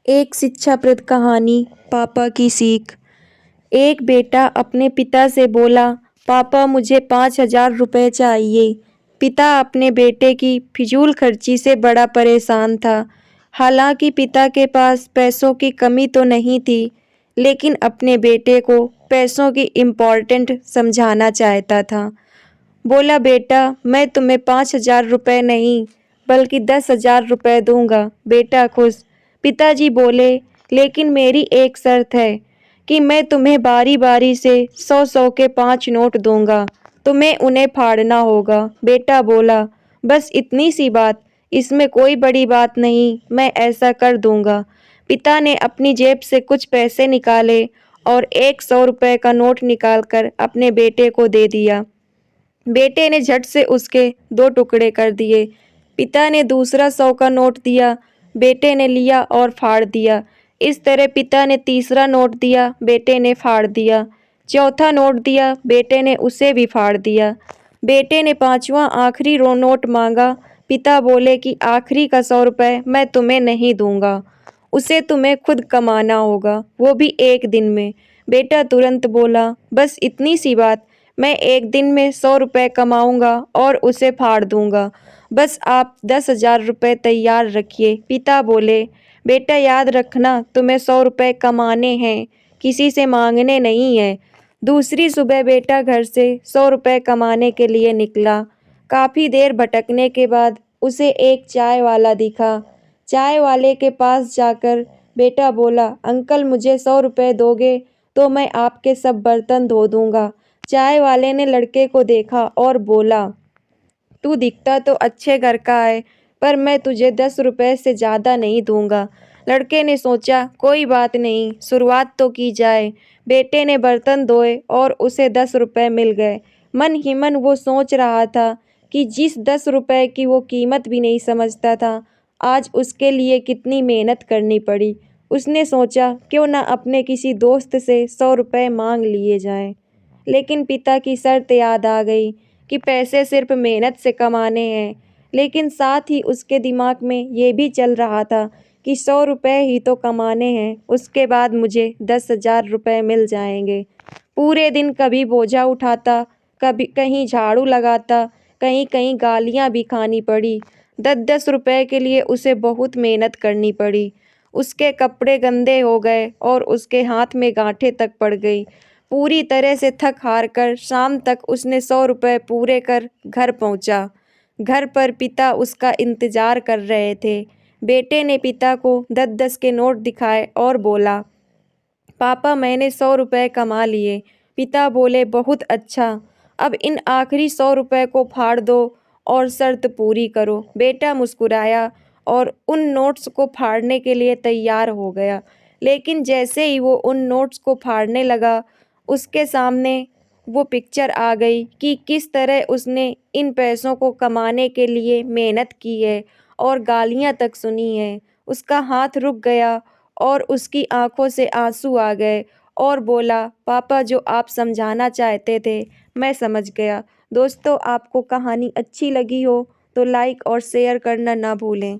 एक शिक्षाप्रद कहानी, पापा की सीख। एक बेटा अपने पिता से बोला, पापा मुझे 5,000 रुपये चाहिए। पिता अपने बेटे की फिजूल खर्ची से बड़ा परेशान था। हालांकि पिता के पास पैसों की कमी तो नहीं थी, लेकिन अपने बेटे को पैसों की इम्पोर्टेंट समझाना चाहता था। बोला, बेटा मैं तुम्हें 5,000 रुपये नहीं बल्कि 10,000 रुपये दूंगा। बेटा खुश। पिताजी बोले, लेकिन मेरी एक शर्त है कि मैं तुम्हें बारी बारी से 100-100 के 5 नोट दूंगा। तुम्हें उन्हें फाड़ना होगा। बेटा बोला, बस इतनी सी बात, इसमें कोई बड़ी बात नहीं, मैं ऐसा कर दूंगा। पिता ने अपनी जेब से कुछ पैसे निकाले और एक 100 रुपये का नोट निकालकर अपने बेटे को दे दिया। बेटे ने झट से उसके 2 टुकड़े कर दिए। पिता ने दूसरा 100 का नोट दिया। बेटे ने लिया और फाड़ दिया। इस तरह पिता ने तीसरा नोट दिया, बेटे ने फाड़ दिया। चौथा नोट दिया, बेटे ने उसे भी फाड़ दिया। बेटे ने पांचवा आखिरी नोट मांगा। पिता बोले कि आखिरी का 100 रुपये मैं तुम्हें नहीं दूंगा, उसे तुम्हें खुद कमाना होगा, वो भी एक दिन में। बेटा तुरंत बोला, बस इतनी सी बात, मैं एक दिन में 100 रुपये कमाऊंगा और उसे फाड़ दूंगा। बस आप 10,000 रुपये तैयार रखिए। पिता बोले, बेटा याद रखना, तुम्हें 100 रुपये कमाने हैं, किसी से मांगने नहीं है। दूसरी सुबह बेटा घर से 100 रुपये कमाने के लिए निकला। काफ़ी देर भटकने के बाद उसे एक चाय वाला दिखा। चाय वाले के पास जाकर बेटा बोला, अंकल मुझे 100 रुपये दोगे तो मैं आपके सब बर्तन धो दूंगा। चाय वाले ने लड़के को देखा और बोला, तू दिखता तो अच्छे घर का है, पर मैं तुझे 10 रुपये से ज़्यादा नहीं दूंगा। लड़के ने सोचा, कोई बात नहीं, शुरुआत तो की जाए। बेटे ने बर्तन धोए और उसे 10 रुपये मिल गए। मन ही मन वो सोच रहा था कि जिस 10 रुपये की वो कीमत भी नहीं समझता था, आज उसके लिए कितनी मेहनत करनी पड़ी। उसने सोचा, क्यों ना अपने किसी दोस्त से 100 रुपये मांग लिए जाएं। लेकिन पिता की शर्त याद आ गई कि पैसे सिर्फ मेहनत से कमाने हैं। लेकिन साथ ही उसके दिमाग में ये भी चल रहा था कि 100 रुपये ही तो कमाने हैं, उसके बाद मुझे 10,000 रुपये मिल जाएंगे। पूरे दिन कभी बोझा उठाता, कभी कहीं झाड़ू लगाता, कहीं कहीं गालियाँ भी खानी पड़ी। 10-10 रुपये के लिए उसे बहुत मेहनत करनी पड़ी। उसके कपड़े गंदे हो गए और उसके हाथ में गांठें तक पड़ गई। पूरी तरह से थक हार कर शाम तक उसने 100 रुपये पूरे कर घर पहुंचा। घर पर पिता उसका इंतजार कर रहे थे। बेटे ने पिता को 10-10 के नोट दिखाए और बोला, पापा मैंने 100 रुपये कमा लिए। पिता बोले, बहुत अच्छा, अब इन आखिरी 100 रुपये को फाड़ दो और शर्त पूरी करो। बेटा मुस्कुराया और उन नोट्स को फाड़ने के लिए तैयार हो गया। लेकिन जैसे ही वो उन नोट्स को फाड़ने लगा, उसके सामने वो पिक्चर आ गई कि किस तरह उसने इन पैसों को कमाने के लिए मेहनत की है और गालियाँ तक सुनी हैं। उसका हाथ रुक गया और उसकी आंखों से आंसू आ गए और बोला, पापा जो आप समझाना चाहते थे मैं समझ गया। दोस्तों, आपको कहानी अच्छी लगी हो तो लाइक और शेयर करना ना भूलें।